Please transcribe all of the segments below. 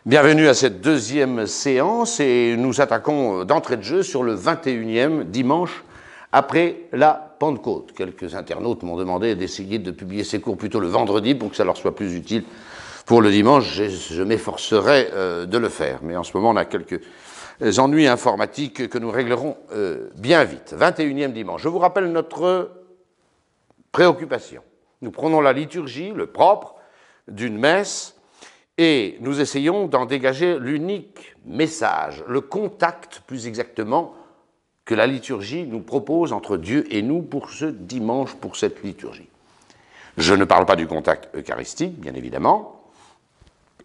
Bienvenue à cette deuxième séance et nous attaquons d'entrée de jeu sur le 21e dimanche après la Pentecôte. Quelques internautes m'ont demandé d'essayer de publier ces cours plutôt le vendredi pour que ça leur soit plus utile pour le dimanche. Je m'efforcerai de le faire, mais en ce moment on a quelques ennuis informatiques que nous réglerons bien vite. 21e dimanche. Je vous rappelle notre préoccupation. Nous prenons la liturgie, le propre d'une messe, et nous essayons d'en dégager l'unique message, le contact plus exactement, que la liturgie nous propose entre Dieu et nous pour ce dimanche, pour cette liturgie. Je ne parle pas du contact eucharistique, bien évidemment,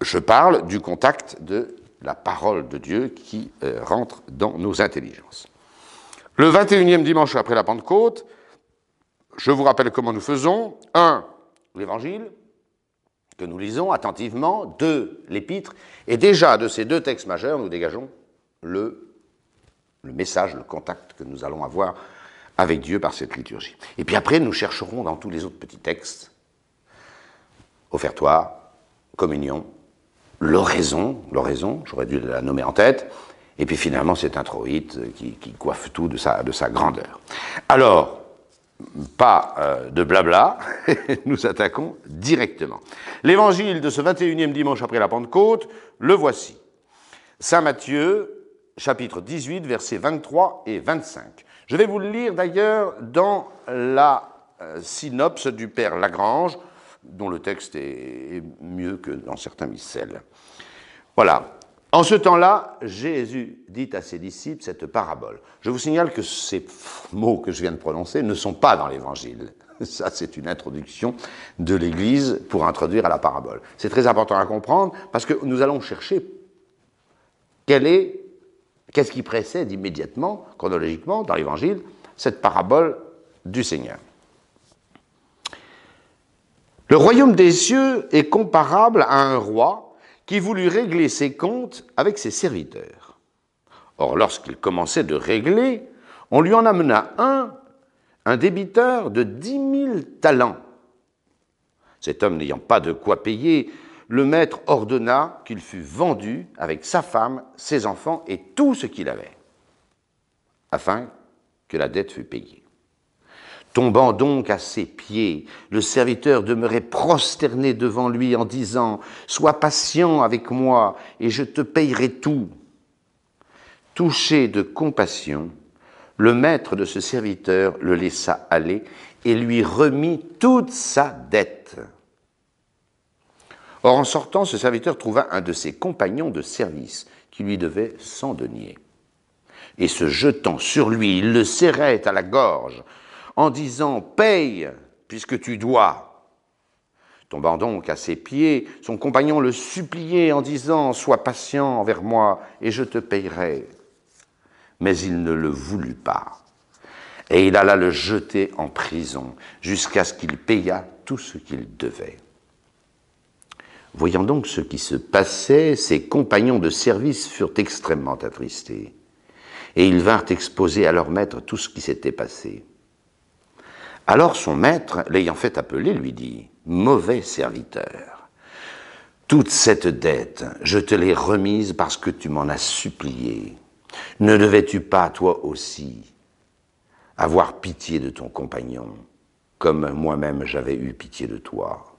je parle du contact de la parole de Dieu qui rentre dans nos intelligences. Le 21e dimanche après la Pentecôte, je vous rappelle comment nous faisons. 1. L'Évangile, que nous lisons attentivement. 2. L'Épître. Et déjà, de ces deux textes majeurs, nous dégageons le message, le contact que nous allons avoir avec Dieu par cette liturgie. Et puis après, nous chercherons dans tous les autres petits textes, offertoire, communion, l'oraison, j'aurais dû la nommer en tête, et puis finalement cet introïte qui coiffe tout de sa grandeur. Alors, pas de blabla, nous attaquons directement. L'évangile de ce 21e dimanche après la Pentecôte, le voici. Saint Matthieu, chapitre 18, versets 23 et 25. Je vais vous le lire d'ailleurs dans la synopse du Père Lagrange, dont le texte est mieux que dans certains missels. Voilà. En ce temps-là, Jésus dit à ses disciples cette parabole. Je vous signale que ces mots que je viens de prononcer ne sont pas dans l'Évangile. Ça, c'est une introduction de l'Église pour introduire à la parabole. C'est très important à comprendre parce que nous allons chercher qu'est-ce qui précède immédiatement, chronologiquement, dans l'Évangile, cette parabole du Seigneur. Le royaume des cieux est comparable à un roi qui voulut régler ses comptes avec ses serviteurs. Or, lorsqu'il commençait de régler, on lui en amena un débiteur de 10 000 talents. Cet homme n'ayant pas de quoi payer, le maître ordonna qu'il fût vendu avec sa femme, ses enfants et tout ce qu'il avait, afin que la dette fût payée. Tombant donc à ses pieds, le serviteur demeurait prosterné devant lui en disant « Sois patient avec moi et je te payerai tout. » Touché de compassion, le maître de ce serviteur le laissa aller et lui remit toute sa dette. Or, en sortant, ce serviteur trouva un de ses compagnons de service qui lui devait 100 deniers. Et se jetant sur lui, il le serrait à la gorge en disant « Paye, puisque tu dois ». Tombant donc à ses pieds, son compagnon le suppliait en disant « Sois patient envers moi, et je te payerai ». Mais il ne le voulut pas, et il alla le jeter en prison, jusqu'à ce qu'il payât tout ce qu'il devait. Voyant donc ce qui se passait, ses compagnons de service furent extrêmement attristés, et ils vinrent exposer à leur maître tout ce qui s'était passé. Alors son maître, l'ayant fait appeler, lui dit « Mauvais serviteur, toute cette dette, je te l'ai remise parce que tu m'en as supplié. Ne devais-tu pas, toi aussi, avoir pitié de ton compagnon, comme moi-même j'avais eu pitié de toi ?»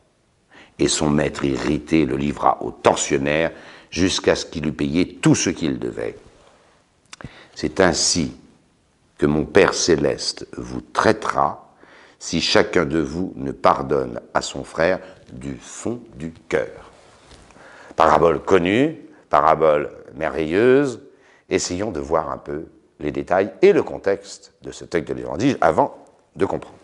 Et son maître irrité le livra au tortionnaire jusqu'à ce qu'il eût payé tout ce qu'il devait. C'est ainsi que mon Père céleste vous traitera si chacun de vous ne pardonne à son frère du fond du cœur. Parabole connue, parabole merveilleuse. Essayons de voir un peu les détails et le contexte de ce texte de l'Évangile avant de comprendre.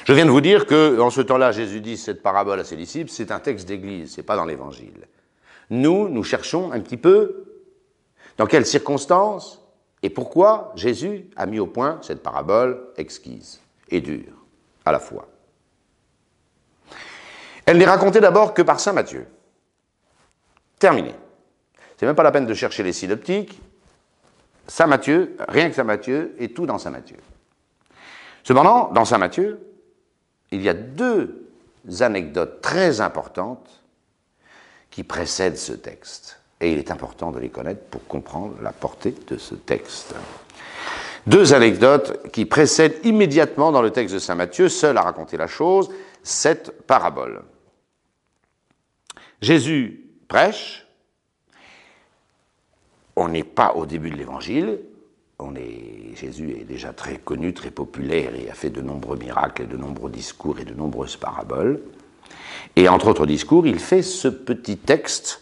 Je viens de vous dire qu'en ce temps-là, Jésus dit cette parabole à ses disciples, c'est un texte d'Église, ce n'est pas dans l'Évangile. Nous cherchons un petit peu dans quelles circonstances et pourquoi Jésus a mis au point cette parabole exquise et dure à la fois. Elle n'est racontée d'abord que par saint Matthieu. Terminé. C'est même pas la peine de chercher les synoptiques. Saint Matthieu, rien que saint Matthieu, et tout dans saint Matthieu. Cependant, dans saint Matthieu, il y a deux anecdotes très importantes qui précèdent ce texte. Et il est important de les connaître pour comprendre la portée de ce texte. Deux anecdotes qui précèdent immédiatement dans le texte de saint Matthieu, seul à raconter la chose, cette parabole. Jésus prêche, on n'est pas au début de l'évangile, Jésus est déjà très connu, très populaire, et a fait de nombreux miracles, et de nombreux discours et de nombreuses paraboles. Et entre autres discours, il fait ce petit texte,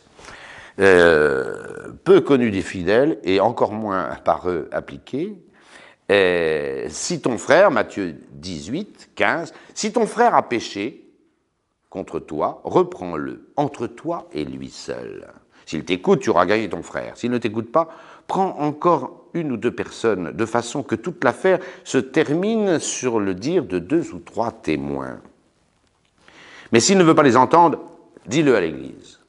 peu connu des fidèles, et encore moins par eux appliqué. Si ton frère, Matthieu 18, 15, si ton frère a péché contre toi, reprends-le, entre toi et lui seul. S'il t'écoute, tu auras gagné ton frère. S'il ne t'écoute pas, prends encore une ou deux personnes, de façon que toute l'affaire se termine sur le dire de 2 ou 3 témoins. Mais s'il ne veut pas les entendre, dis-le à l'Église.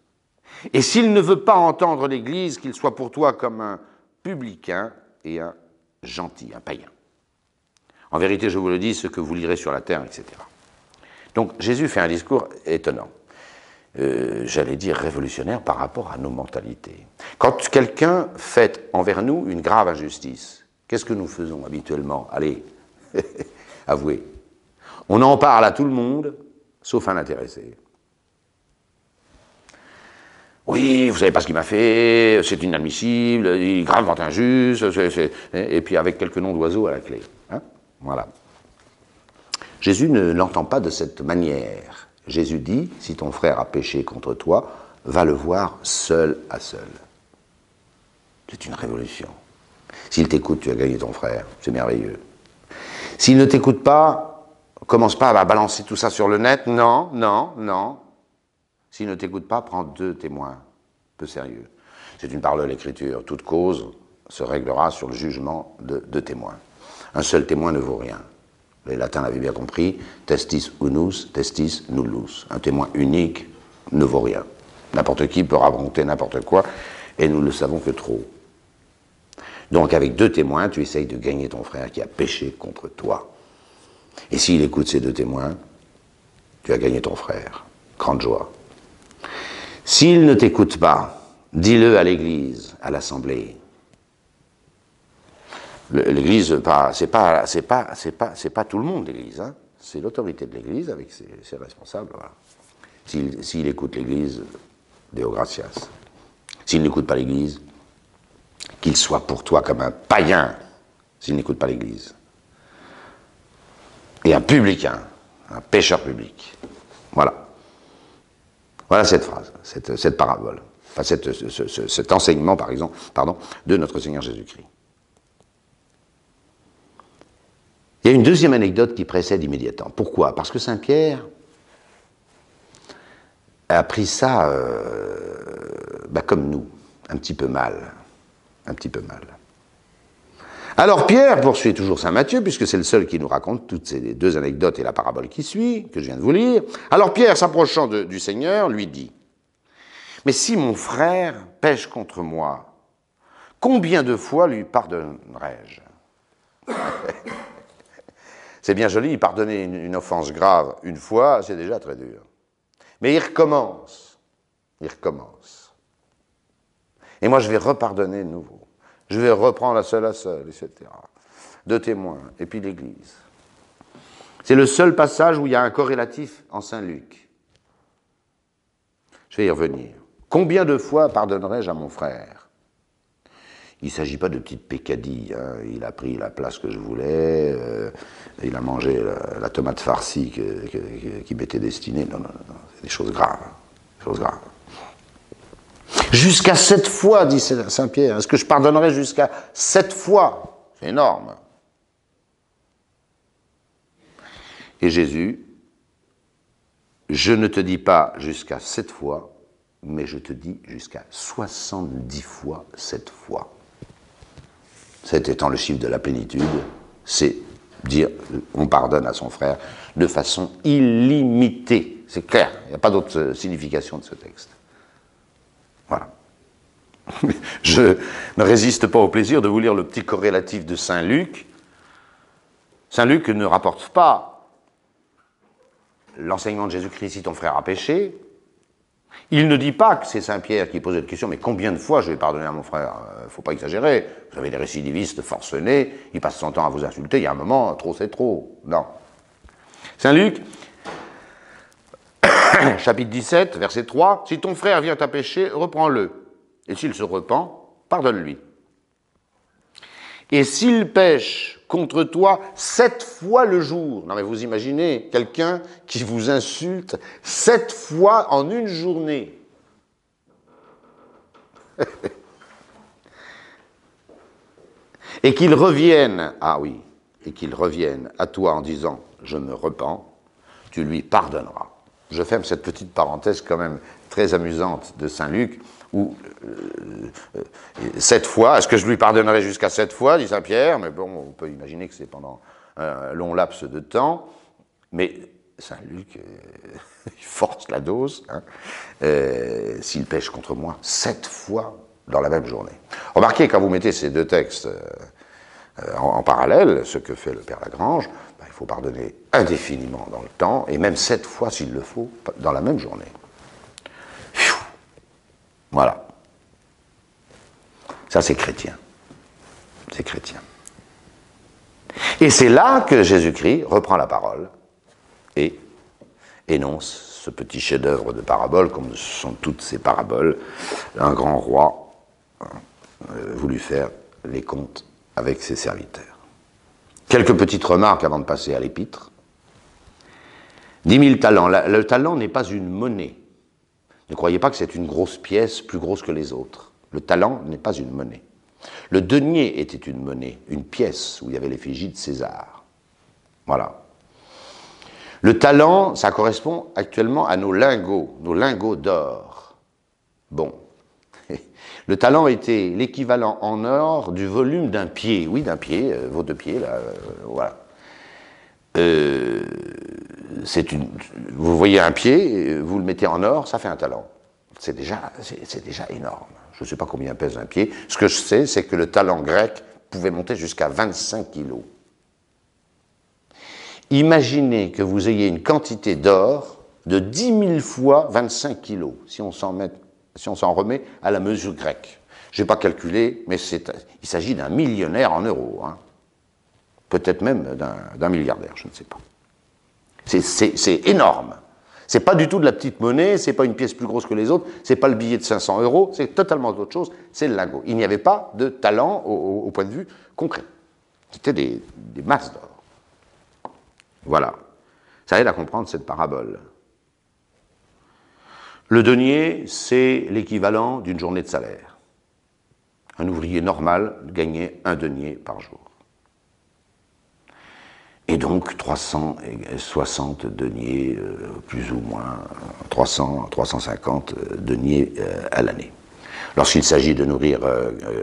Et s'il ne veut pas entendre l'Église, qu'il soit pour toi comme un publicain et un gentil, un païen. En vérité, je vous le dis, ce que vous lirez sur la terre, etc. Donc Jésus fait un discours étonnant, j'allais dire révolutionnaire par rapport à nos mentalités. Quand quelqu'un fait envers nous une grave injustice, qu'est-ce que nous faisons habituellement? Allez, avouez. On en parle à tout le monde, sauf un intéressé. Oui, vous savez pas ce qu'il m'a fait, c'est inadmissible, il est gravement injuste, et puis avec quelques noms d'oiseaux à la clé. Hein, voilà. Jésus ne l'entend pas de cette manière. Jésus dit, si ton frère a péché contre toi, va le voir seul à seul. C'est une révolution. S'il t'écoute, tu as gagné ton frère, c'est merveilleux. S'il ne t'écoute pas, commence pas à balancer tout ça sur le net, non, non, non. S'il ne t'écoute pas, prends 2 témoins, peu sérieux. C'est une parole de l'Écriture. Toute cause se réglera sur le jugement de 2 témoins. Un seul témoin ne vaut rien. Les latins l'avaient bien compris, testis unus, testis nullus. Un témoin unique ne vaut rien. N'importe qui peut raconter n'importe quoi, et nous ne le savons que trop. Donc avec 2 témoins, tu essayes de gagner ton frère qui a péché contre toi. Et s'il écoute ces 2 témoins, tu as gagné ton frère. Grande joie. S'il ne t'écoute pas, dis-le à l'Église, à l'Assemblée. L'Église, c'est pas tout le monde, l'Église. Hein. C'est l'autorité de l'Église avec ses responsables. Voilà. S'il écoute l'Église, Deo gratias. S'il n'écoute pas l'Église, qu'il soit pour toi comme un païen, s'il n'écoute pas l'Église. Et un publicain, un pécheur public. Voilà. Voilà cette phrase, cette parabole, enfin cet enseignement, par exemple, de notre Seigneur Jésus-Christ. Il y a une deuxième anecdote qui précède immédiatement. Pourquoi? Parce que saint Pierre a pris ça comme nous, un petit peu mal. Un petit peu mal. Alors Pierre poursuit toujours saint Matthieu, puisque c'est le seul qui nous raconte toutes ces 2 anecdotes et la parabole qui suit, que je viens de vous lire. Alors Pierre, s'approchant du Seigneur, lui dit, « Mais si mon frère pêche contre moi, combien de fois lui pardonnerai-je » C'est bien joli, pardonner une offense grave une fois, c'est déjà très dur. Mais il recommence. Et moi, je vais repardonner de nouveau. Je vais reprendre à seul, etc. 2 témoins, et puis l'Église. C'est le seul passage où il y a un corrélatif en saint Luc. Je vais y revenir. Combien de fois pardonnerai-je à mon frère? Il ne s'agit pas de petites peccadilles. Hein. Il a pris la place que je voulais, il a mangé la tomate farcie qui m'était destinée. Non, c'est des choses graves. Jusqu'à 7 fois, dit saint Pierre. Est-ce que je pardonnerai jusqu'à 7 fois? C'est énorme. Et Jésus, je ne te dis pas jusqu'à 7 fois, mais je te dis jusqu'à 70 fois 7 fois. 7 étant le chiffre de la plénitude, c'est dire on pardonne à son frère de façon illimitée. C'est clair, il n'y a pas d'autre signification de ce texte. Voilà. Je ne résiste pas au plaisir de vous lire le petit corrélatif de saint Luc. Saint Luc ne rapporte pas l'enseignement de Jésus-Christ si ton frère a péché, Il ne dit pas que c'est Saint Pierre qui pose cette question, mais combien de fois je vais pardonner à mon frère? Il ne faut pas exagérer. Vous avez des récidivistes forcenés, ils passent son temps à vous insulter, il y a un moment, trop c'est trop. Non. Saint Luc, chapitre 17, verset 3, « Si ton frère vient à pécher, reprends-le. Et s'il se repent, pardonne-lui. Et s'il pêche contre toi 7 fois le jour, » non mais vous imaginez quelqu'un qui vous insulte 7 fois en une journée. Et qu'il revienne, ah oui, et qu'il revienne à toi en disant « Je me repens », tu lui pardonneras. Je ferme cette petite parenthèse quand même très amusante de Saint Luc, où 7 fois, est-ce que je lui pardonnerai jusqu'à 7 fois, dit Saint Pierre, mais bon, on peut imaginer que c'est pendant un long laps de temps, mais Saint Luc, il force la dose, hein, s'il pêche contre moi 7 fois dans la même journée. Remarquez, quand vous mettez ces deux textes en parallèle, ce que fait le Père Lagrange, ben, il faut pardonner indéfiniment dans le temps, et même 7 fois s'il le faut, dans la même journée. Voilà. Ça, c'est chrétien. C'est chrétien. Et c'est là que Jésus-Christ reprend la parole et énonce ce petit chef-d'œuvre de parabole, comme ce sont toutes ces paraboles. Un grand roi voulut faire les comptes avec ses serviteurs. Quelques petites remarques avant de passer à l'épître. 10 000 talents. Le talent n'est pas une monnaie. Ne croyez pas que c'est une grosse pièce, plus grosse que les autres. Le talent n'est pas une monnaie. Le denier était une monnaie, une pièce où il y avait l'effigie de César. Voilà. Le talent, ça correspond actuellement à nos lingots d'or. Bon. Le talent était l'équivalent en or du volume d'un pied. Oui, d'un pied, vos 2 pieds, là, voilà. Vous voyez un pied, vous le mettez en or, ça fait un talent. C'est déjà énorme. Je ne sais pas combien pèse un pied. Ce que je sais, c'est que le talent grec pouvait monter jusqu'à 25 kilos. Imaginez que vous ayez une quantité d'or de 10 000 fois 25 kilos, si on s'en remet à la mesure grecque. Je n'ai pas calculé, mais il s'agit d'un millionnaire en euros. Hein. Peut-être même d'un milliardaire, je ne sais pas. C'est énorme. C'est pas du tout de la petite monnaie, c'est pas une pièce plus grosse que les autres, c'est pas le billet de 500 €, c'est totalement autre chose, c'est le lingot. Il n'y avait pas de talent au point de vue concret. C'était des masses d'or. Voilà. Ça aide à comprendre cette parabole. Le denier, c'est l'équivalent d'une journée de salaire. Un ouvrier normal gagnait 1 denier par jour. Et donc 360 deniers, plus ou moins, 300, 350 deniers à l'année. Lorsqu'il s'agit de nourrir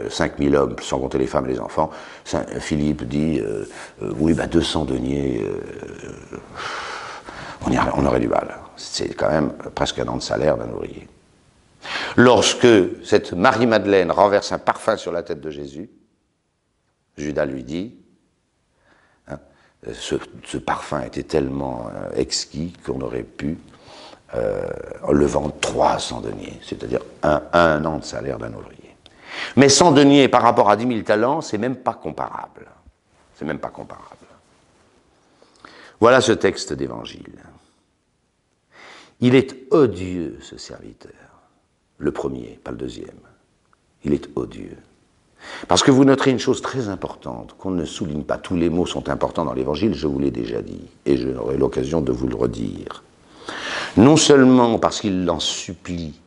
5000 hommes, sans compter les femmes et les enfants, Philippe dit, oui, 200 deniers, on aurait du mal. C'est quand même presque 1 an de salaire d'un ouvrier. Lorsque cette Marie-Madeleine renverse un parfum sur la tête de Jésus, Judas lui dit, ce parfum était tellement exquis qu'on aurait pu le vendre 300 deniers, c'est-à-dire un an de salaire d'un ouvrier. Mais 100 deniers par rapport à 10 000 talents, c'est même pas comparable. C'est même pas comparable. Voilà ce texte d'évangile. Il est odieux, ce serviteur. Le premier, pas le deuxième. Il est odieux. Parce que vous noterez une chose très importante, qu'on ne souligne pas. Tous les mots sont importants dans l'Évangile, je vous l'ai déjà dit, et j'aurai l'occasion de vous le redire. Non seulement parce qu'il l'en supplie,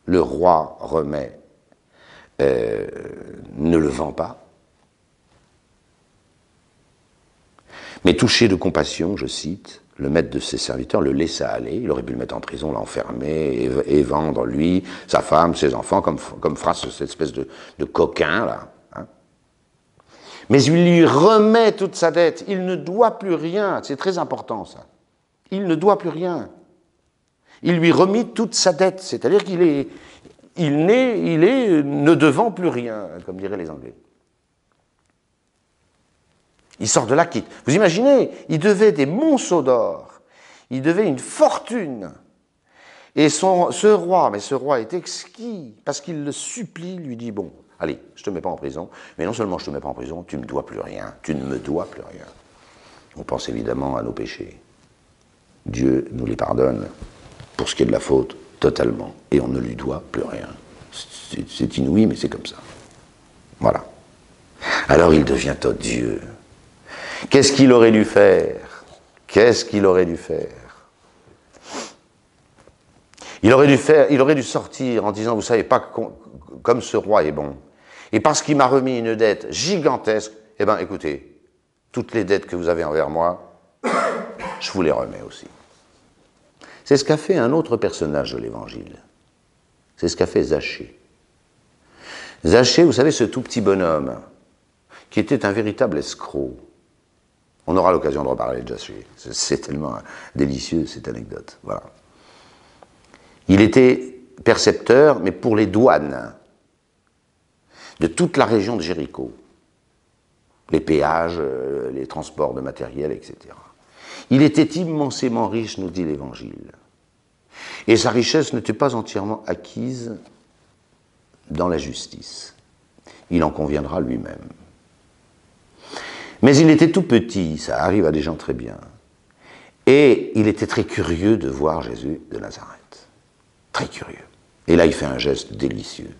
le roi remet, ne le vend pas, mais touché de compassion, je cite, le maître de ses serviteurs le laissa aller, il aurait pu le mettre en prison, l'enfermer et vendre lui, sa femme, ses enfants, comme fera cette espèce de coquin là. Hein. Mais il lui remet toute sa dette, il ne doit plus rien, c'est très important ça. Il ne doit plus rien. Il lui remit toute sa dette, c'est-à-dire qu'il est ne devant plus rien, comme diraient les Anglais. Il sort de là quitte. Vous imaginez, il devait des monceaux d'or, il devait une fortune. Et ce roi est exquis, parce qu'il le supplie, lui dit, bon, allez, je ne te mets pas en prison, mais non seulement je ne te mets pas en prison, tu ne me dois plus rien, tu ne me dois plus rien. On pense évidemment à nos péchés. Dieu nous les pardonne, pour ce qui est de la faute, totalement, et on ne lui doit plus rien. C'est inouï, mais c'est comme ça. Voilà. Alors il devient odieux. Qu'est-ce qu'il aurait dû faire? Qu'est-ce qu'il aurait dû faire? Il aurait dû sortir en disant, vous savez pas, comme ce roi est bon, et parce qu'il m'a remis une dette gigantesque, eh bien écoutez, toutes les dettes que vous avez envers moi, je vous les remets aussi. C'est ce qu'a fait un autre personnage de l'Évangile. C'est ce qu'a fait Zachée. Zachée, vous savez, ce tout petit bonhomme, qui était un véritable escroc. On aura l'occasion de reparler de Zachée. C'est tellement délicieux, cette anecdote. Voilà. Il était percepteur, mais pour les douanes de toute la région de Jéricho. Les péages, les transports de matériel, etc. Il était immensément riche, nous dit l'Évangile. Et sa richesse n'était pas entièrement acquise dans la justice. Il en conviendra lui-même. Mais il était tout petit, ça arrive à des gens très bien. Et il était très curieux de voir Jésus de Nazareth. Très curieux. Et là, il fait un geste délicieux.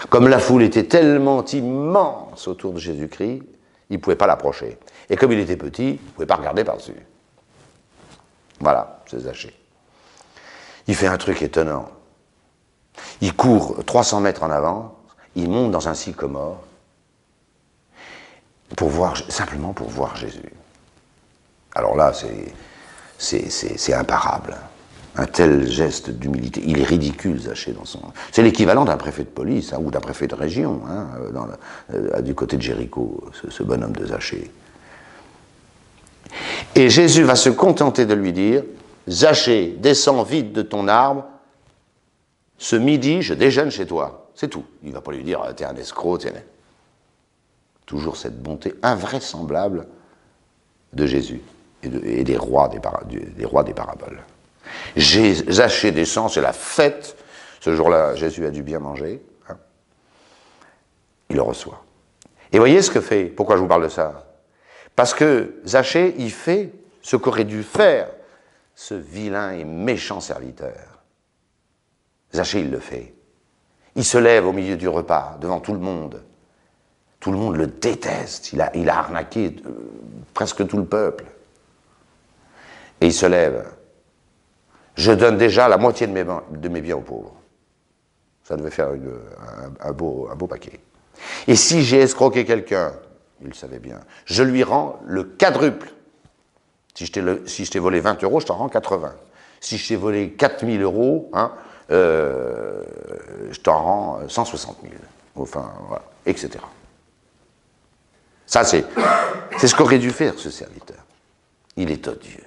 Comme la foule était tellement immense autour de Jésus-Christ, il ne pouvait pas l'approcher. Et comme il était petit, il ne pouvait pas regarder par-dessus. Voilà, c'est Zachée. Il fait un truc étonnant. Il court 300 mètres en avant, il monte dans un sycomore, simplement pour voir Jésus. Alors là, c'est imparable. Un tel geste d'humilité. Il est ridicule, Zachée, dans son... C'est l'équivalent d'un préfet de police, ou d'un préfet de région, du côté de Jéricho, ce bonhomme de Zachée. Et Jésus va se contenter de lui dire, Zachée, descends vite de ton arbre, ce midi, je déjeune chez toi. C'est tout. Il ne va pas lui dire, t'es un escroc, toujours cette bonté invraisemblable de Jésus et des rois des paraboles. Zachée descend, c'est la fête. Ce jour-là, Jésus a dû bien manger. Il le reçoit. Et voyez ce que fait, pourquoi je vous parle de ça? Parce que Zachée, il fait ce qu'aurait dû faire ce vilain et méchant serviteur. Zachée, il le fait. Il se lève au milieu du repas, devant tout le monde. Tout le monde le déteste. Il a arnaqué presque tout le peuple. Et il se lève. Je donne déjà la moitié de mes biens aux pauvres. Ça devait faire un beau paquet. Et si j'ai escroqué quelqu'un, il le savait bien, je lui rends le quadruple. Si je t'ai volé 20 euros, je t'en rends 80. Si je t'ai volé 4000 euros, je t'en rends 160 000. Enfin, voilà, etc. Ça, c'est ce qu'aurait dû faire ce serviteur. Il est odieux.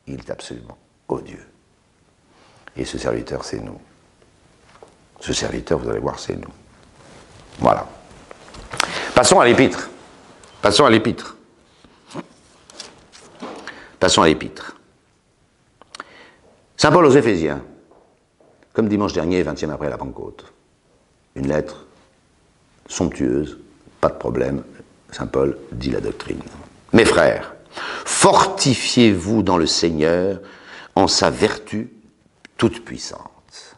Il est absolument odieux. Et ce serviteur, c'est nous. Ce serviteur, vous allez voir, c'est nous. Voilà. Passons à l'épître. Passons à l'épître. Passons à l'épître. Saint Paul aux Éphésiens, comme dimanche dernier, 20e après la Pentecôte. Une lettre somptueuse, pas de problème. Saint Paul dit la doctrine. Mes frères, fortifiez-vous dans le Seigneur en sa vertu toute puissante.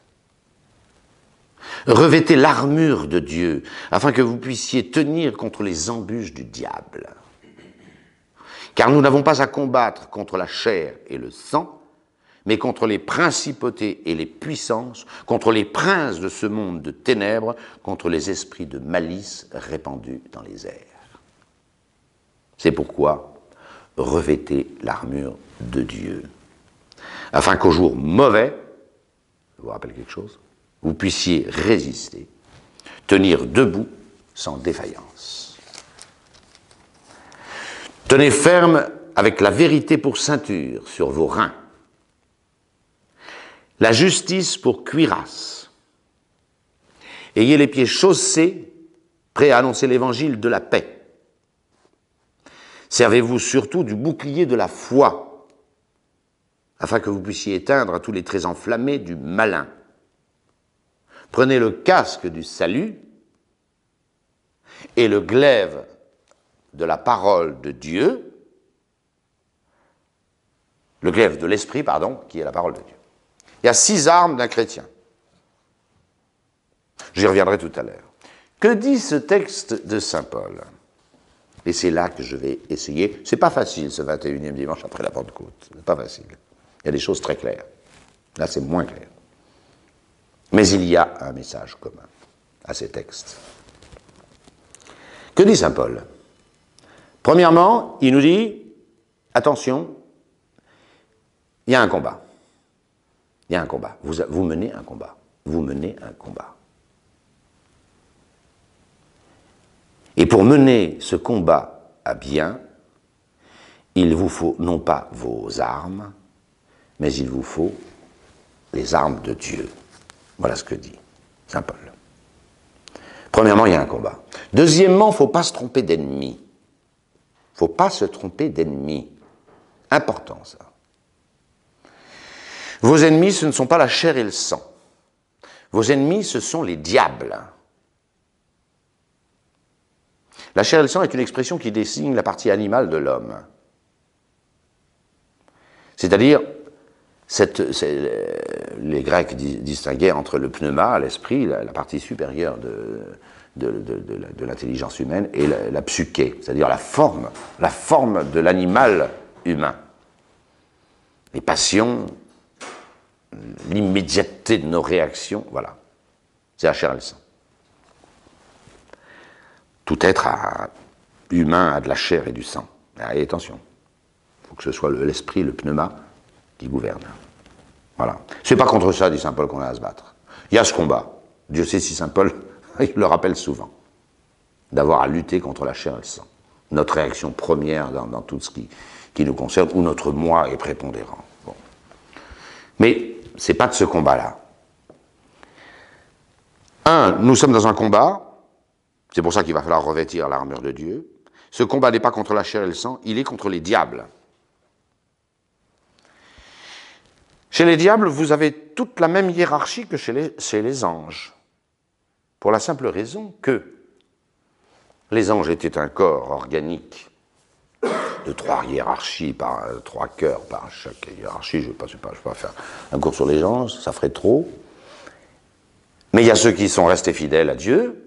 Revêtez l'armure de Dieu, afin que vous puissiez tenir contre les embûches du diable. Car nous n'avons pas à combattre contre la chair et le sang, mais contre les principautés et les puissances, contre les princes de ce monde de ténèbres, contre les esprits de malice répandus dans les airs. C'est pourquoi revêtez l'armure de Dieu, afin qu'au jour mauvais, ça vous rappelle quelque chose, vous puissiez résister, tenir debout sans défaillance. Tenez ferme avec la vérité pour ceinture sur vos reins, la justice pour cuirasse. Ayez les pieds chaussés, prêts à annoncer l'évangile de la paix. Servez-vous surtout du bouclier de la foi, afin que vous puissiez éteindre tous les traits enflammés du malin. Prenez le casque du salut et le glaive de la parole de Dieu, le glaive de l'esprit, pardon, qui est la parole de Dieu. Il y a 6 armes d'un chrétien. J'y reviendrai tout à l'heure. Que dit ce texte de saint Paul? Et c'est là que je vais essayer. C'est pas facile ce 21e dimanche après la Pentecôte. C'est pas facile. Il y a des choses très claires. Là, c'est moins clair. Mais il y a un message commun à ces textes. Que dit saint Paul? Premièrement, il nous dit, attention, il y a un combat. Il y a un combat. Vous menez un combat. Vous menez un combat. Et pour mener ce combat à bien, il vous faut non pas vos armes, mais il vous faut les armes de Dieu. Voilà ce que dit saint Paul. Premièrement, il y a un combat. Deuxièmement, il ne faut pas se tromper d'ennemi. Il ne faut pas se tromper d'ennemi. Important, ça. Vos ennemis, ce ne sont pas la chair et le sang. Vos ennemis, ce sont les diables. La chair et le sang est une expression qui désigne la partie animale de l'homme. C'est-à-dire, les Grecs distinguaient entre le pneuma, l'esprit, la partie supérieure de l'intelligence humaine, et la psyché, c'est-à-dire la forme de l'animal humain. Les passions, l'immédiateté de nos réactions, voilà. C'est la chair et le sang. Tout être humain a de la chair et du sang. Et attention, il faut que ce soit l'esprit, le pneuma, qui gouverne. Voilà. C'est pas contre ça, dit saint Paul, qu'on a à se battre. Il y a ce combat. Dieu sait si saint Paul, il le rappelle souvent, d'avoir à lutter contre la chair et le sang. Notre réaction première dans tout ce qui nous concerne, où notre moi est prépondérant. Bon. Mais c'est pas de ce combat-là. Nous sommes dans un combat. C'est pour ça qu'il va falloir revêtir l'armure de Dieu. Ce combat n'est pas contre la chair et le sang, il est contre les diables. Chez les diables, vous avez toute la même hiérarchie que chez les anges. Pour la simple raison que les anges étaient un corps organique de 3 hiérarchies, par 3 cœurs par chaque hiérarchie. Je ne vais pas faire un cours sur les anges, ça ferait trop. Mais il y a ceux qui sont restés fidèles à Dieu.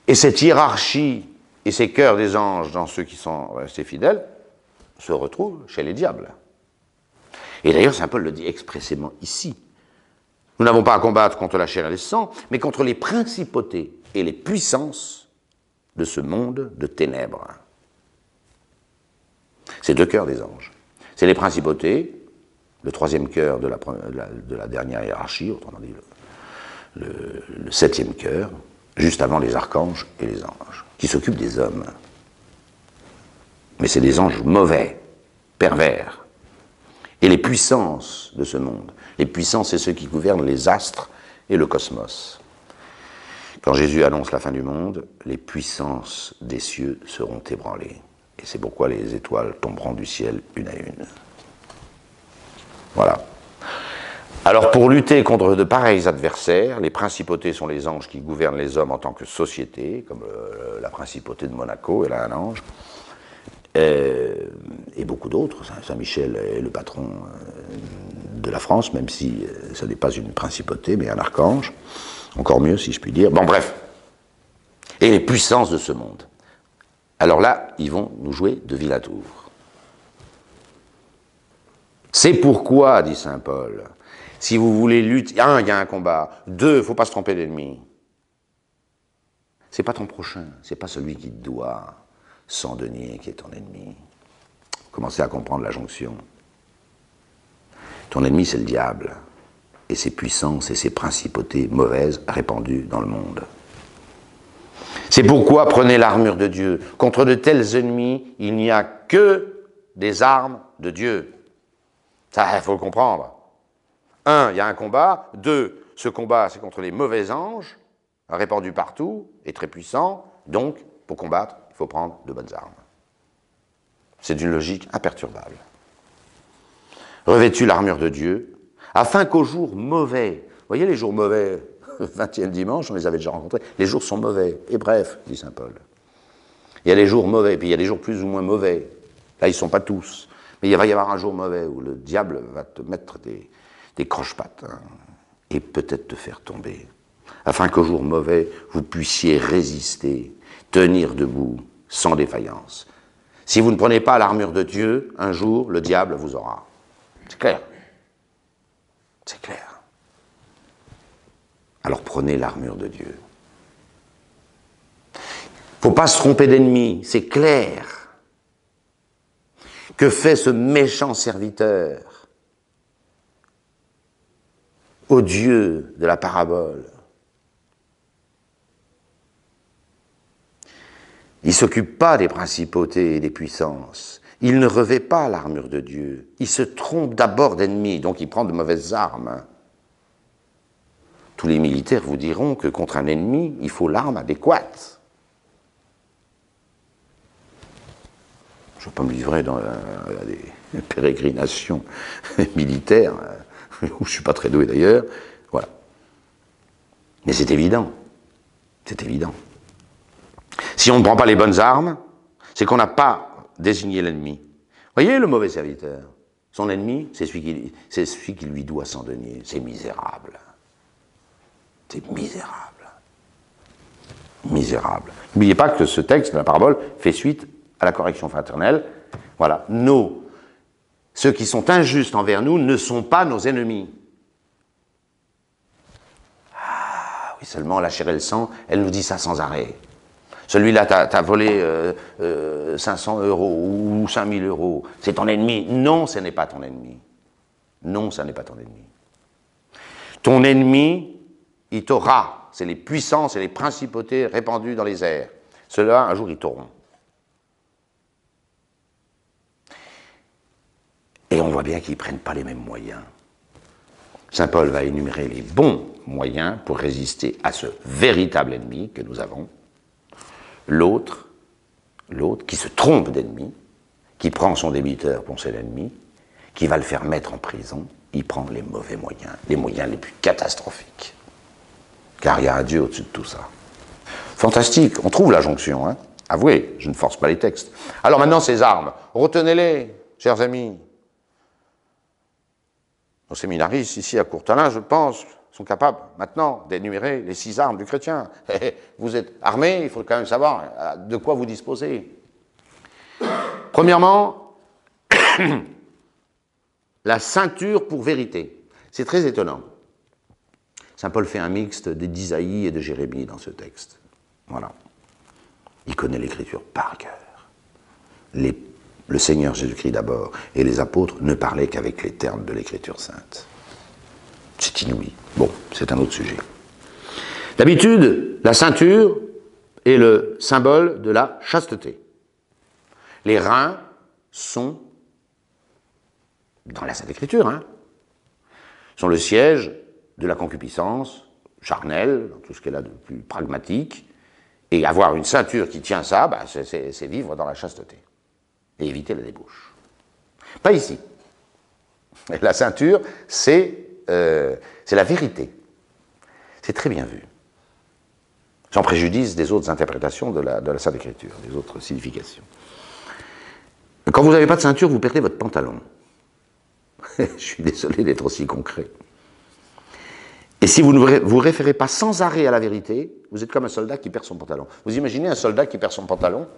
Et cette hiérarchie et ces cœurs des anges dans ceux qui sont restés fidèles se retrouvent chez les diables. Et d'ailleurs, saint Paul le dit expressément ici. Nous n'avons pas à combattre contre la chair et le sang, mais contre les principautés et les puissances de ce monde de ténèbres. C'est 2 cœurs des anges. C'est les principautés, le 3e cœur de la dernière hiérarchie, autrement dit le 7e cœur, juste avant les archanges et les anges, qui s'occupent des hommes. Mais c'est des anges mauvais, pervers. Et les puissances de ce monde, les puissances, c'est ceux qui gouvernent les astres et le cosmos. Quand Jésus annonce la fin du monde, les puissances des cieux seront ébranlées. Et c'est pourquoi les étoiles tomberont du ciel une à une. Voilà. Alors pour lutter contre de pareils adversaires, les principautés sont les anges qui gouvernent les hommes en tant que société, comme la principauté de Monaco, elle a un ange, et beaucoup d'autres. Saint-Michel est le patron de la France, même si ce n'est pas une principauté, mais un archange, encore mieux si je puis dire. Bon bref, et les puissances de ce monde. Alors là, ils vont nous jouer de vilain tour. C'est pourquoi, dit saint Paul, si vous voulez lutter, 1, il y a un combat, 2, il ne faut pas se tromper d'ennemi. C'est pas ton prochain, c'est pas celui qui te doit 100 deniers qui est ton ennemi. Commencez à comprendre la jonction. Ton ennemi, c'est le diable, et ses puissances et ses principautés mauvaises répandues dans le monde. C'est pourquoi prenez l'armure de Dieu. Contre de tels ennemis, il n'y a que des armes de Dieu. Ça, il faut le comprendre. 1, il y a un combat. 2, ce combat, c'est contre les mauvais anges, répandus partout et très puissants. Donc, pour combattre, il faut prendre de bonnes armes. C'est d'une logique imperturbable. Revêtu l'armure de Dieu, afin qu'aux jours mauvais, vous voyez les jours mauvais, 20e dimanche, on les avait déjà rencontrés, les jours sont mauvais, et bref, dit saint Paul. Il y a les jours mauvais, puis il y a des jours plus ou moins mauvais. Là, ils ne sont pas tous. Mais il va y avoir un jour mauvais où le diable va te mettre des croche-pattes, hein, et peut-être te faire tomber, afin qu'au jour mauvais, vous puissiez résister, tenir debout, sans défaillance. Si vous ne prenez pas l'armure de Dieu, un jour, le diable vous aura. C'est clair. C'est clair. Alors prenez l'armure de Dieu. Il ne faut pas se tromper d'ennemi, c'est clair. Que fait ce méchant serviteur au Dieu de la parabole? Il ne s'occupe pas des principautés et des puissances. Il ne revêt pas l'armure de Dieu. Il se trompe d'abord d'ennemi, donc il prend de mauvaises armes. Tous les militaires vous diront que contre un ennemi, il faut l'arme adéquate. Je ne vais pas me livrer dans des pérégrinations militaires, où je ne suis pas très doué d'ailleurs. Voilà. Mais c'est évident. C'est évident. Si on ne prend pas les bonnes armes, c'est qu'on n'a pas désigné l'ennemi. Voyez le mauvais serviteur. Son ennemi, c'est celui qui lui doit 100 deniers. C'est misérable. C'est misérable. Misérable. N'oubliez pas que ce texte de la parabole fait suite à la correction fraternelle. Voilà. Ceux qui sont injustes envers nous ne sont pas nos ennemis. Ah oui, seulement la chair et le sang, elle nous dit ça sans arrêt. Celui-là, t'as volé 500 € ou 5000 €. C'est ton ennemi. Non, ce n'est pas ton ennemi. Non, ce n'est pas ton ennemi. Ton ennemi, il t'aura. C'est les puissances et les principautés répandues dans les airs. Ceux-là, un jour, ils t'auront. Et on voit bien qu'ils ne prennent pas les mêmes moyens. Saint Paul va énumérer les bons moyens pour résister à ce véritable ennemi que nous avons. L'autre qui se trompe d'ennemi, qui prend son débiteur pour son ennemi, qui va le faire mettre en prison, il prend les mauvais moyens, les moyens les plus catastrophiques. Car il y a un Dieu au-dessus de tout ça. Fantastique, on trouve la jonction, hein. Avouez, je ne force pas les textes. Alors maintenant, ces armes, retenez-les, chers amis. Nos séminaristes, ici à Courtelin, je pense, sont capables maintenant d'énumérer les 6 armes du chrétien. Vous êtes armés, il faut quand même savoir de quoi vous disposez. Premièrement, la ceinture pour vérité. C'est très étonnant. Saint Paul fait un mixte d'Isaïe et de Jérémie dans ce texte. Voilà. Il connaît l'Écriture par cœur. Le Seigneur Jésus-Christ d'abord et les apôtres ne parlaient qu'avec les termes de l'Écriture sainte. C'est inouï. Bon, c'est un autre sujet. D'habitude, la ceinture est le symbole de la chasteté. Les reins sont, dans la Sainte Écriture, sont le siège de la concupiscence charnelle, dans tout ce qu'elle a de plus pragmatique, et avoir une ceinture qui tient ça, c'est vivre dans la chasteté, et éviter la débauche. Pas ici. La ceinture, c'est la vérité. C'est très bien vu. Sans préjudice des autres interprétations de la Sainte Écriture, des autres significations. Quand vous n'avez pas de ceinture, vous perdez votre pantalon. Je suis désolé d'être aussi concret. Et si vous ne vous référez pas sans arrêt à la vérité, vous êtes comme un soldat qui perd son pantalon. Vous imaginez un soldat qui perd son pantalon,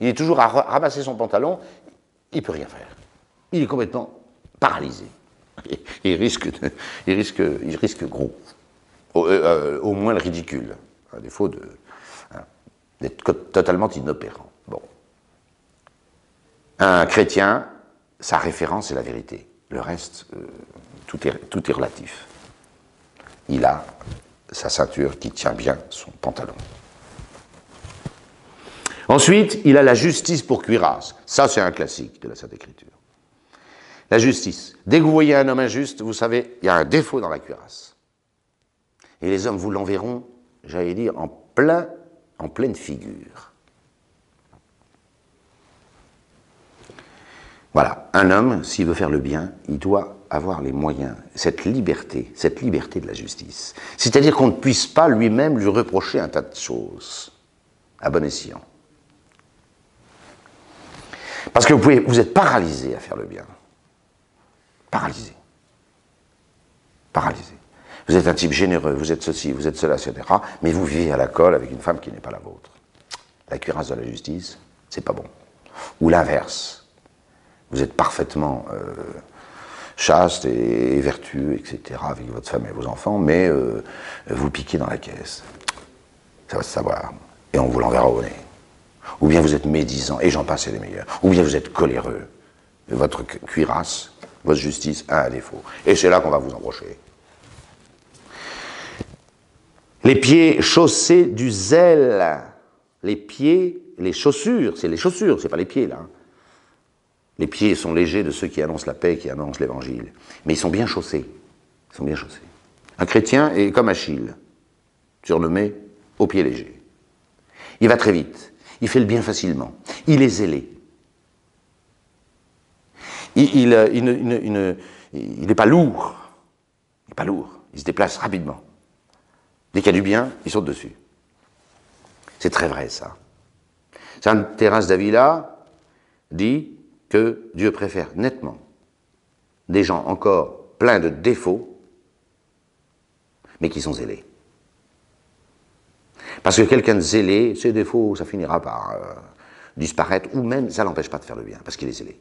il est toujours à ramasser son pantalon, il ne peut rien faire. Il est complètement paralysé. Il risque gros. Au moins le ridicule, à défaut d'être totalement inopérant. Bon. Un chrétien, sa référence, c'est la vérité. Le reste, tout est relatif. Il a sa ceinture qui tient bien son pantalon. Ensuite, il a la justice pour cuirasse. Ça, c'est un classique de la Sainte Écriture. La justice. Dès que vous voyez un homme injuste, vous savez, il y a un défaut dans la cuirasse. Et les hommes vous l'enverront, j'allais dire, en pleine figure. Voilà, un homme, s'il veut faire le bien, il doit avoir les moyens, cette liberté de la justice. C'est-à-dire qu'on ne puisse pas lui-même lui reprocher un tas de choses, à bon escient. Parce que vous êtes paralysé à faire le bien. Paralysé. Paralysé. Vous êtes un type généreux, vous êtes ceci, vous êtes cela, etc. Mais vous vivez à la colle avec une femme qui n'est pas la vôtre. La cuirasse de la justice, c'est pas bon. Ou l'inverse. Vous êtes parfaitement chaste et vertueux, etc., avec votre femme et vos enfants, mais vous piquez dans la caisse. Ça va se savoir. Et on vous l'enverra au nez. Ou bien vous êtes médisant, et j'en passe, c'est les meilleurs. Ou bien vous êtes coléreux. Et votre cuirasse, votre justice a un défaut. Et c'est là qu'on va vous embrocher. Les pieds chaussés du zèle. Les pieds, les chaussures, c'est pas les pieds là. Les pieds sont légers de ceux qui annoncent la paix, qui annoncent l'évangile. Mais ils sont bien chaussés. Ils sont bien chaussés. Un chrétien est comme Achille, surnommé aux pieds légers. Il va très vite. Il fait le bien facilement. Il est zélé. Il n'est pas lourd. Il n'est pas lourd. Il se déplace rapidement. Dès qu'il y a du bien, il saute dessus. C'est très vrai, ça. Sainte Thérèse d'Avila dit que Dieu préfère nettement des gens encore pleins de défauts, mais qui sont zélés. Parce que quelqu'un de zélé, ses défauts, ça finira par disparaître, ou même, ça ne l'empêche pas de faire le bien, parce qu'il est zélé.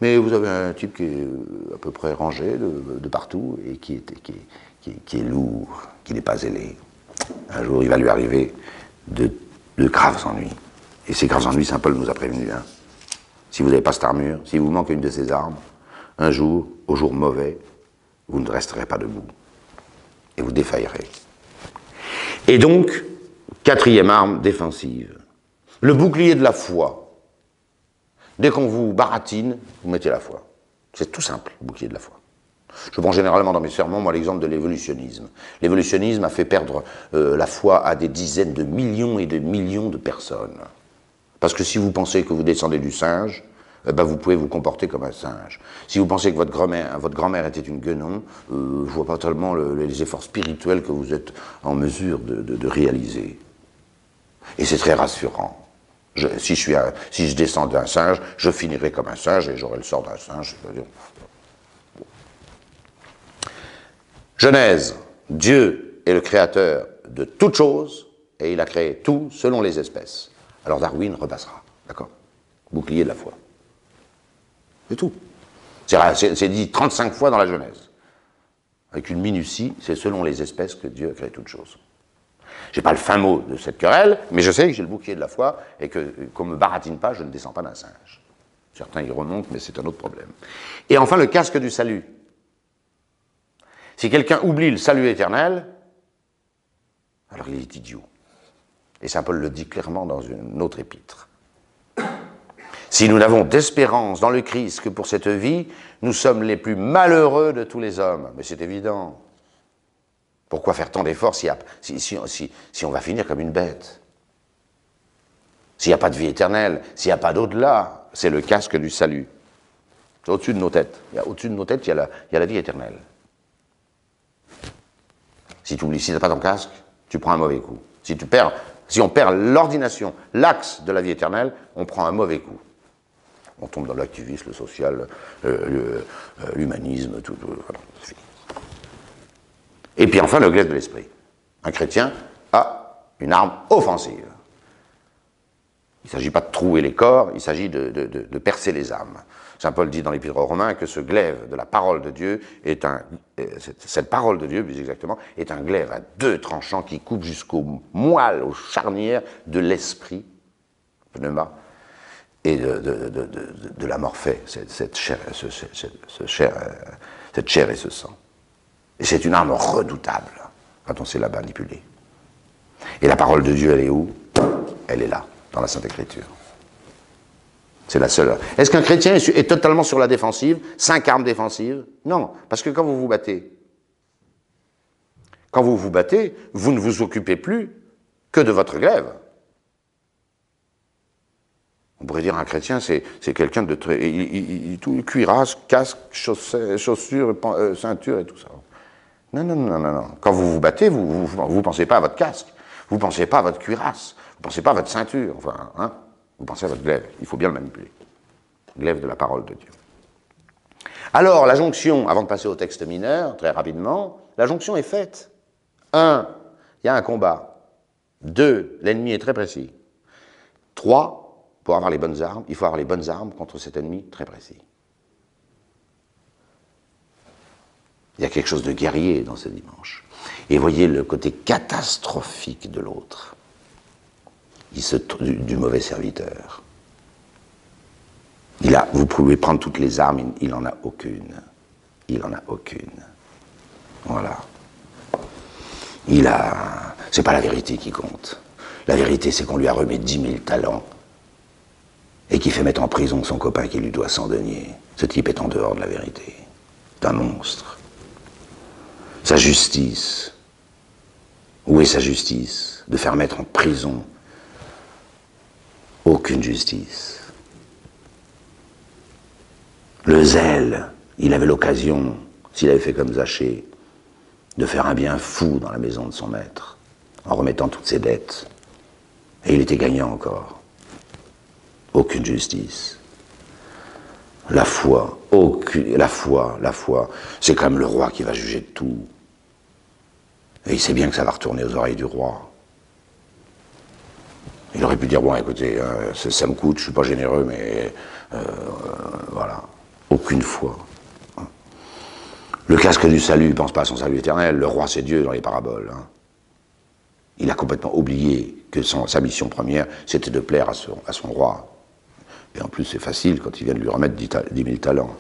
Mais vous avez un type qui est à peu près rangé de partout, et qui est lourd, qui n'est pas zélé. Un jour, il va lui arriver de graves ennuis. Et ces graves ennuis, Saint Paul nous a prévenus. Hein. Si vous n'avez pas cette armure, si vous manque une de ces armes, un jour, au jour mauvais, vous ne resterez pas debout. Et vous défaillerez. Et donc, quatrième arme défensive, le bouclier de la foi. Dès qu'on vous baratine, vous mettez la foi. C'est tout simple, le bouclier de la foi. Je prends généralement dans mes sermons, moi, l'exemple de l'évolutionnisme. L'évolutionnisme a fait perdre la foi à des dizaines de millions et de millions de personnes. Parce que si vous pensez que vous descendez du singe, vous pouvez vous comporter comme un singe. Si vous pensez que votre grand-mère était une guenon, je ne vois pas tellement les efforts spirituels que vous êtes en mesure de réaliser. Et c'est très rassurant. Si je descends d'un singe, je finirai comme un singe et j'aurai le sort d'un singe. Genèse, Dieu est le créateur de toutes choses et il a créé tout selon les espèces. Alors Darwin repassera, d'accord? Bouclier de la foi. C'est tout. C'est dit 35 fois dans la Genèse. Avec une minutie, c'est selon les espèces que Dieu a créé toutes choses. Je n'ai pas le fin mot de cette querelle, mais je sais que j'ai le bouclier de la foi et qu'on ne me baratine pas, je ne descends pas d'un singe. Certains y remontent, mais c'est un autre problème. Et enfin, le casque du salut. Si quelqu'un oublie le salut éternel, alors il est idiot. Et saint Paul le dit clairement dans une autre épître. Si nous n'avons d'espérance dans le Christ que pour cette vie, nous sommes les plus malheureux de tous les hommes. Mais c'est évident. Pourquoi faire tant d'efforts si on va finir comme une bête? S'il n'y a pas de vie éternelle, s'il n'y a pas d'au-delà, c'est le casque du salut. C'est au-dessus de nos têtes. Au-dessus de nos têtes, il y a la vie éternelle. Si tu n'as pas ton casque, tu prends un mauvais coup. Si on perd l'ordination, l'axe de la vie éternelle, on prend un mauvais coup. On tombe dans l'activisme, le social, l'humanisme, tout, voilà, c'est fini. Et puis enfin, le glaive de l'esprit. Un chrétien a une arme offensive. Il ne s'agit pas de trouer les corps, il s'agit de percer les âmes. Saint Paul dit dans l'Épître aux Romains que ce glaive de la parole de Dieu cette parole de Dieu, plus exactement, est un glaive à deux tranchants qui coupe jusqu'au moelle, aux charnières de l'esprit, pneuma, et de la morphée, cette chair et ce sang. Et c'est une arme redoutable quand on sait la manipuler. Et la parole de Dieu, elle est où? Elle est là, dans la Sainte Écriture. C'est la seule. Est-ce qu'un chrétien est totalement sur la défensive? 5 armes défensives? Non, parce que quand vous vous battez, vous ne vous occupez plus que de votre glaive. On pourrait dire un chrétien, c'est quelqu'un de très... tout cuirasse, casque, chaussures, ceinture et tout ça. Non, non, non, non, non. Quand vous vous battez, vous pensez pas à votre casque, vous pensez pas à votre cuirasse, vous pensez pas à votre ceinture, enfin, hein, vous pensez à votre glaive. Il faut bien le manipuler. Glaive de la parole de Dieu. Alors, la jonction, avant de passer au texte mineur, très rapidement, la jonction est faite. 1, il y a un combat. 2, l'ennemi est très précis. 3, pour avoir les bonnes armes, il faut avoir les bonnes armes contre cet ennemi très précis. Il y a quelque chose de guerrier dans ce dimanche. Et voyez le côté catastrophique de l'autre. Du mauvais serviteur. Vous pouvez prendre toutes les armes, il n'en a aucune. Il n'en a aucune. Voilà. C'est pas la vérité qui compte. La vérité, c'est qu'on lui a remis 10 000 talents et qui fait mettre en prison son copain qui lui doit 100 deniers. Ce type est en dehors de la vérité. C'est un monstre. Sa justice. Où est sa justice? De faire mettre en prison. Aucune justice. Le zèle, il avait l'occasion, s'il avait fait comme Zachée, de faire un bien fou dans la maison de son maître, en remettant toutes ses dettes. Et il était gagnant encore. Aucune justice. La foi, la foi, c'est comme le roi qui va juger de tout. Et il sait bien que ça va retourner aux oreilles du roi. Il aurait pu dire, bon, écoutez, ça me coûte, je ne suis pas généreux, mais voilà. Aucune foi. Le casque du salut ne pense pas à son salut éternel. Le roi, c'est Dieu dans les paraboles. Hein. Il a complètement oublié que sa mission première, c'était de plaire à son roi. Et en plus, c'est facile quand il vient de lui remettre 10 000 talents.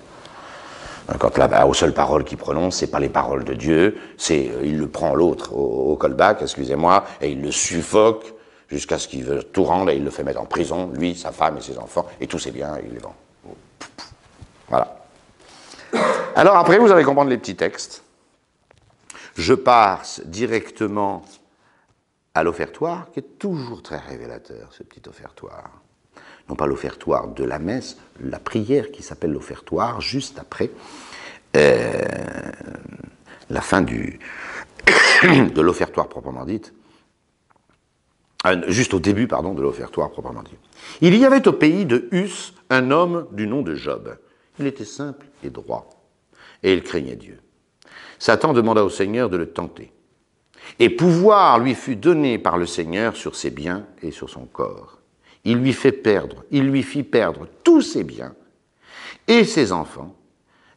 Quand aux seules paroles qu'il prononce, ce n'est pas les paroles de Dieu, il le prend l'autre au callback, excusez-moi, et il le suffoque jusqu'à ce qu'il veut tout rendre et il le fait mettre en prison, lui, sa femme et ses enfants, et tous ses biens, il les vend. Voilà. Alors après, vous allez comprendre les petits textes. Je passe directement à l'offertoire, qui est toujours très révélateur, ce petit offertoire. Non pas l'offertoire de la messe, la prière qui s'appelle l'offertoire, juste après la fin de l'offertoire proprement dite. Juste au début, pardon, de l'offertoire proprement dit. Il y avait au pays de Us un homme du nom de Job. Il était simple et droit, et il craignait Dieu. Satan demanda au Seigneur de le tenter. Et pouvoir lui fut donné par le Seigneur sur ses biens et sur son corps. Il lui fit perdre tous ses biens et ses enfants,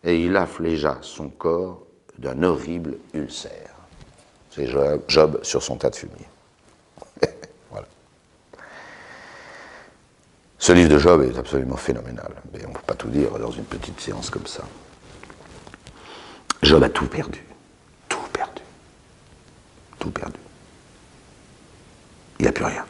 et il affligea son corps d'un horrible ulcère. C'est Job sur son tas de fumier. Voilà. Ce livre de Job est absolument phénoménal, mais on ne peut pas tout dire dans une petite séance comme ça. Job a tout perdu. Tout perdu. Tout perdu. Il n'a plus rien.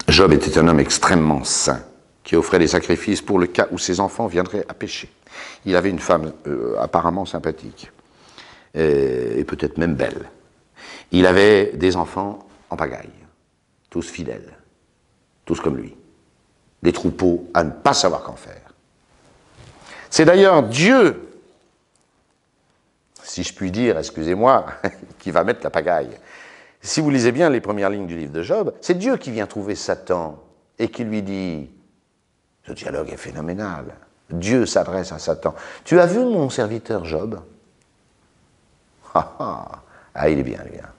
Job était un homme extrêmement saint, qui offrait des sacrifices pour le cas où ses enfants viendraient à pécher. Il avait une femme apparemment sympathique, et peut-être même belle. Il avait des enfants en pagaille, tous fidèles, tous comme lui. Des troupeaux à ne pas savoir qu'en faire. C'est d'ailleurs Dieu, si je puis dire, excusez-moi, qui va mettre la pagaille. Si vous lisez bien les premières lignes du livre de Job, c'est Dieu qui vient trouver Satan et qui lui dit, ce dialogue est phénoménal, Dieu s'adresse à Satan. Tu as vu mon serviteur Job? Ah, il est bien, il est bien.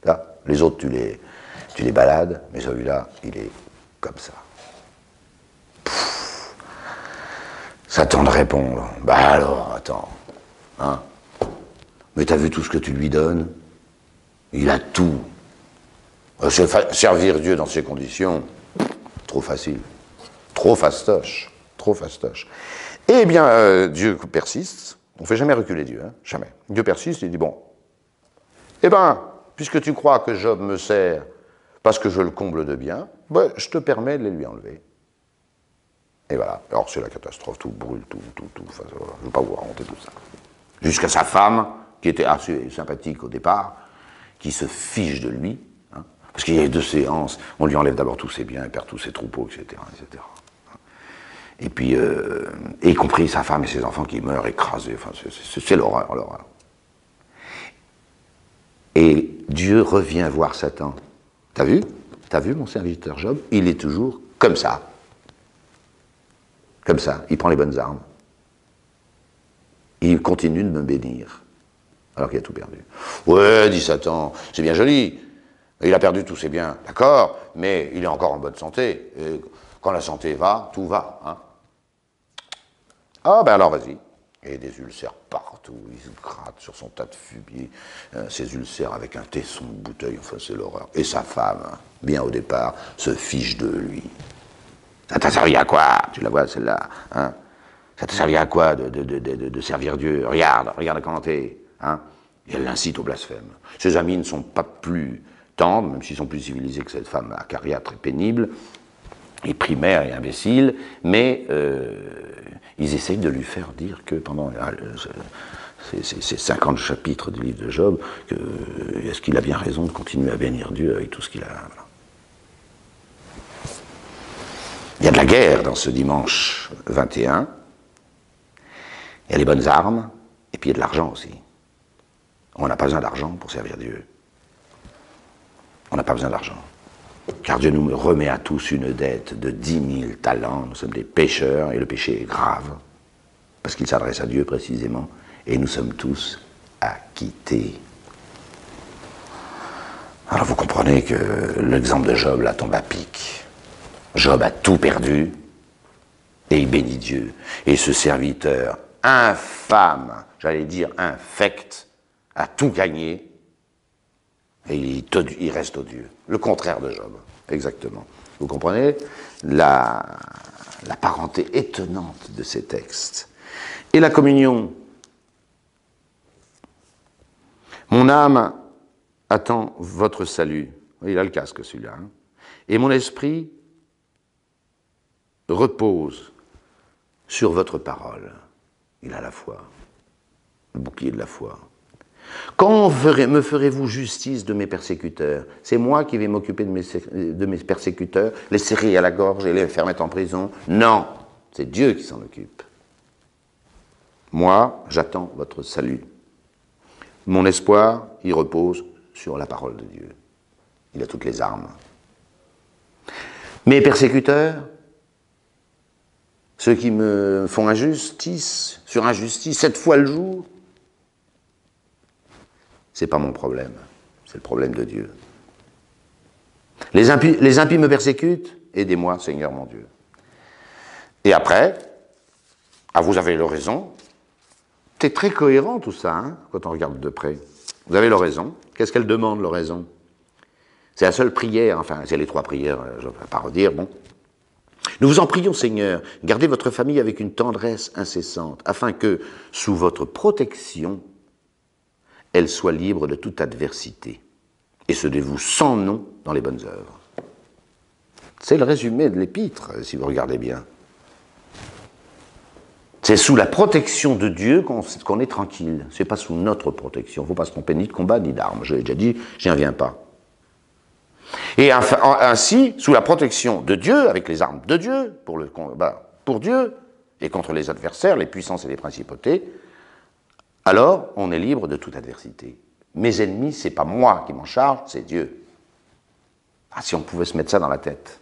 Là, les autres, tu les balades, mais celui-là, il est comme ça. Satan de répondre, bah alors, attends, hein? Mais t'as vu tout ce que tu lui donnes? Il a tout. Servir Dieu dans ces conditions, trop facile. Trop fastoche. Trop fastoche. Eh bien, Dieu persiste. On ne fait jamais reculer Dieu, hein, jamais. Dieu persiste, il dit, bon, eh bien, puisque tu crois que Job me sert parce que je le comble de bien, ben, je te permets de les lui enlever. Et voilà. Alors, c'est la catastrophe, tout brûle, tout. Enfin, je ne vais pas vous raconter tout ça. Jusqu'à sa femme, qui était assez sympathique au départ, qui se fiche de lui. Hein. Parce qu'il y a 2 séances, on lui enlève d'abord tous ses biens, il perd tous ses troupeaux, etc. etc. Et puis, y compris sa femme et ses enfants qui meurent écrasés. Enfin, c'est l'horreur, l'horreur. Et Dieu revient voir Satan. T'as vu? T'as vu mon serviteur Job? Il est toujours comme ça. Comme ça, il prend les bonnes armes. Il continue de me bénir, alors qu'il a tout perdu. Ouais, dit Satan, c'est bien joli. Il a perdu tous ses biens, d'accord, mais il est encore en bonne santé. Et quand la santé va, tout va. Hein. Ah ben alors vas-y. Et des ulcères partout, il se gratte sur son tas de fumier, ses ulcères avec un tesson de bouteille, enfin c'est l'horreur. Et sa femme, bien au départ, se fiche de lui. Ça t'a servi à quoi? Tu la vois celle-là, hein? Ça t'a servi à quoi de servir Dieu? Regarde comment t'es, hein? Et elle l'incite au blasphème. Ses amis ne sont pas plus tendres, même s'ils sont plus civilisés que cette femme acariâtre et pénible, et primaire et imbécile, mais ils essayent de lui faire dire que pendant ces 50 chapitres du livre de Job, est-ce qu'il a bien raison de continuer à bénir Dieu avec tout ce qu'il a. Voilà. Il y a de la guerre dans ce dimanche 21, il y a les bonnes armes, et puis il y a de l'argent aussi. On n'a pas besoin d'argent pour servir Dieu. On n'a pas besoin d'argent. Car Dieu nous remet à tous une dette de 10 000 talents. Nous sommes des pécheurs et le péché est grave, parce qu'il s'adresse à Dieu précisément, et nous sommes tous acquittés. Alors vous comprenez que l'exemple de Job, là, tombe à pic. Job a tout perdu, et il bénit Dieu. Et ce serviteur infâme, j'allais dire infect, a tout gagné, et il reste odieux. Le contraire de Job, exactement. Vous comprenez la parenté étonnante de ces textes. Et la communion. Mon âme attend votre salut. Il a le casque celui-là. Hein. Et mon esprit repose sur votre parole. Il a la foi, le bouclier de la foi. Quand me ferez-vous justice de mes persécuteurs? C'est moi qui vais m'occuper de mes persécuteurs, les serrer à la gorge et les faire mettre en prison? Non, c'est Dieu qui s'en occupe. Moi, j'attends votre salut. Mon espoir, il repose sur la parole de Dieu. Il a toutes les armes. Mes persécuteurs, ceux qui me font injustice, sur injustice, 7 fois le jour, c'est pas mon problème, c'est le problème de Dieu. Les impies me persécutent, aidez-moi, Seigneur mon Dieu. Et après, vous avez l'oraison, c'est très cohérent tout ça, hein, quand on regarde de près. Vous avez l'oraison, qu'est-ce qu'elle demande, l'oraison? C'est la seule prière, enfin, c'est les 3 prières, je ne vais pas redire, bon. Nous vous en prions, Seigneur, gardez votre famille avec une tendresse incessante, afin que, sous votre protection, elle soit libre de toute adversité et se dévoue sans nom dans les bonnes œuvres. C'est le résumé de l'épître, si vous regardez bien. C'est sous la protection de Dieu qu'on est tranquille. C'est pas sous notre protection. Il ne faut pas se tromper ni de combat ni d'armes. Je l'ai déjà dit, j'y reviens pas. Et ainsi, sous la protection de Dieu, avec les armes de Dieu, pour le combat pour Dieu, et contre les adversaires, les puissances et les principautés, alors on est libre de toute adversité. Mes ennemis, c'est pas moi qui m'en charge, c'est Dieu. Ah, si on pouvait se mettre ça dans la tête.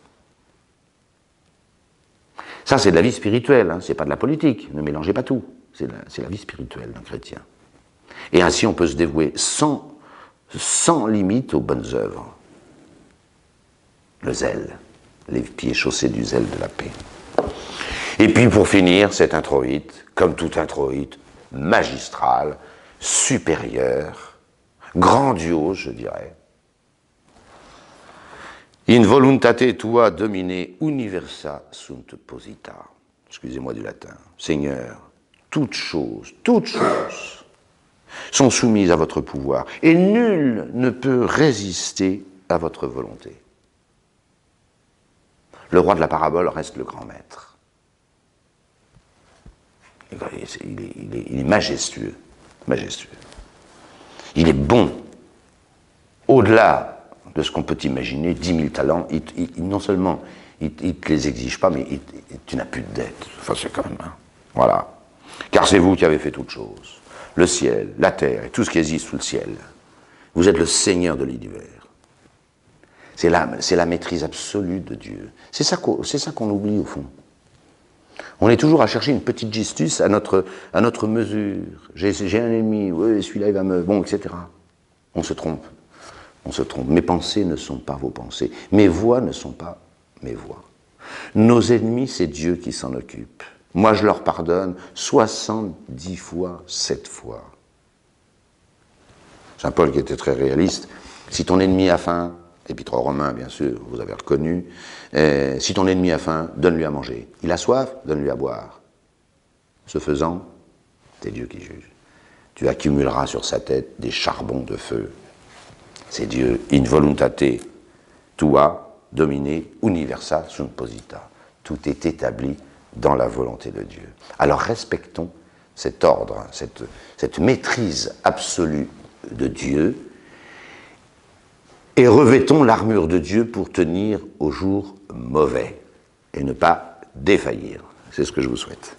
Ça, c'est de la vie spirituelle, hein, c'est pas de la politique. Ne mélangez pas tout. C'est la vie spirituelle d'un chrétien. Et ainsi, on peut se dévouer sans limite aux bonnes œuvres. Le zèle, les pieds chaussés du zèle de la paix. Et puis, pour finir, cet introïte, comme tout introïte, magistral, supérieur, grandiose, je dirais. In voluntate tua domine universa sunt posita. Excusez-moi du latin. Seigneur, toutes choses sont soumises à votre pouvoir, et nul ne peut résister à votre volonté. Le roi de la parabole reste le grand maître. Il est majestueux, majestueux. Il est bon, au-delà de ce qu'on peut imaginer, 10 000 talents, non seulement il ne te les exige pas, mais tu n'as plus de dette. Enfin, c'est quand même... Hein. Voilà. Car c'est vous qui avez fait toutes choses. Le ciel, la terre et tout ce qui existe sous le ciel. Vous êtes le Seigneur de l'univers. C'est la maîtrise absolue de Dieu. C'est ça qu'on oublie au fond. On est toujours à chercher une petite justice à notre mesure. J'ai un ennemi, ouais, celui-là il va me... Bon, etc. On se trompe. On se trompe. Mes pensées ne sont pas vos pensées. Mes voix ne sont pas mes voix. Nos ennemis, c'est Dieu qui s'en occupe. Moi, je leur pardonne 70 fois, 7 fois. Saint Paul qui était très réaliste. Si ton ennemi a faim, Épître aux Romains, bien sûr, vous avez reconnu, si ton ennemi a faim, donne-lui à manger. Il a soif, donne-lui à boire. Ce faisant, c'est Dieu qui juge. Tu accumuleras sur sa tête des charbons de feu. C'est Dieu, in voluntate tua, domine, universa sunt posita. Tout est établi dans la volonté de Dieu. Alors respectons cet ordre, cette maîtrise absolue de Dieu, et revêtons l'armure de Dieu pour tenir aux jours mauvais et ne pas défaillir. C'est ce que je vous souhaite.